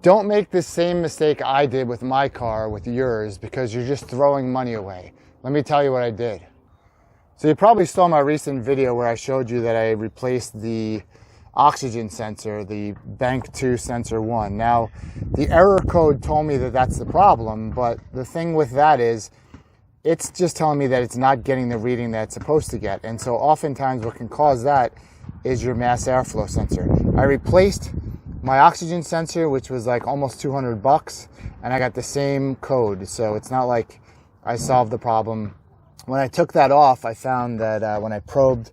Don't make the same mistake I did with my car with yours, because you're just throwing money away. Let me tell you what I did. So you probably saw my recent video where I showed you that I replaced the oxygen sensor, the Bank 2 sensor 1. Now, the error code told me that that's the problem, but the thing with that is it's just telling me that it's not getting the reading that it's supposed to get. And so oftentimes what can cause that is your mass airflow sensor. I replaced my oxygen sensor, which was like almost $200, and I got the same code. So it's not like I solved the problem. When I took that off, I found that when I probed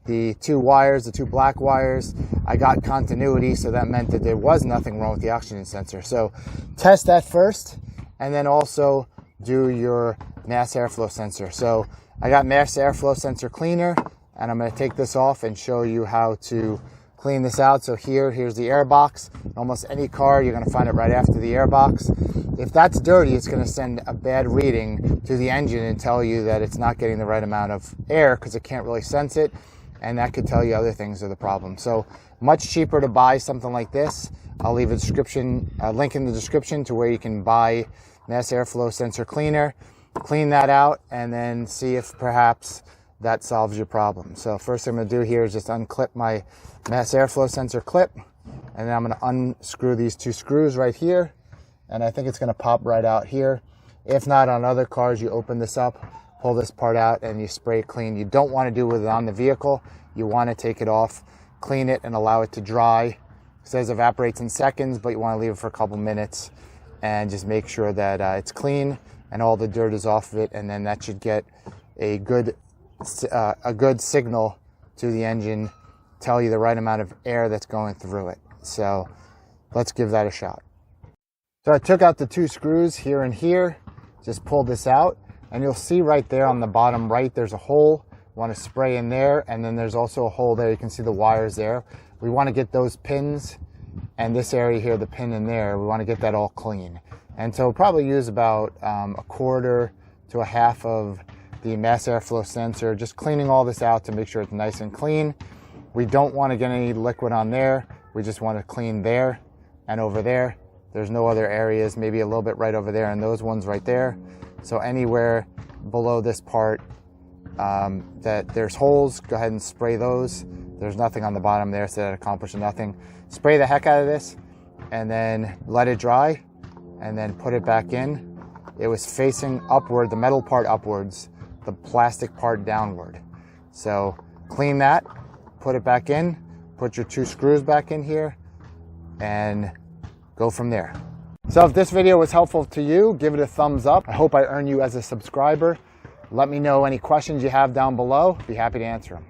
the two wires, the two black wires, I got continuity, so that meant that there was nothing wrong with the oxygen sensor. So test that first, and then also do your mass airflow sensor. So I got mass airflow sensor cleaner, and I'm going to take this off and show you how to clean this out. So here's the air box. Almost any car, you're going to find it right after the air box. If that's dirty, it's going to send a bad reading to the engine and tell you that it's not getting the right amount of air because it can't really sense it, and that could tell you other things are the problem. So much cheaper to buy something like this. I'll leave a link in the description to where you can buy mass airflow sensor cleaner. Clean that out and then see if perhaps that solves your problem. So first thing I'm going to do here is just unclip my mass airflow sensor clip, and then I'm going to unscrew these two screws right here, and I think it's going to pop right out here. If not, on other cars, you open this up, pull this part out, and you spray it clean. You don't want to do it on the vehicle. You want to take it off, clean it, and allow it to dry. It says evaporates in seconds, but you want to leave it for a couple minutes and just make sure that it's clean and all the dirt is off of it, and then that should get a good signal to the engine, tell you the right amount of air that's going through it. So let's give that a shot. So I took out the two screws here and here, just pulled this out, and you'll see right there on the bottom right, there's a hole. You want to spray in there, and then there's also a hole there. You can see the wires there. We want to get those pins and this area here, the pin in there, we want to get that all clean. And so we'll probably use about a quarter to a half of the mass airflow sensor, just cleaning all this out to make sure it's nice and clean. We don't want to get any liquid on there. We just want to clean there and over there. There's no other areas, maybe a little bit right over there and those ones right there. So anywhere below this part that there's holes, go ahead and spray those. There's nothing on the bottom there, so that accomplishes nothing. Spray the heck out of this and then let it dry and then put it back in. It was facing upward, the metal part upwards, the plastic part downward. So clean that, put it back in, put your two screws back in here, and go from there. So if this video was helpful to you, give it a thumbs up. I hope I earn you as a subscriber. Let me know any questions you have down below. Be happy to answer them.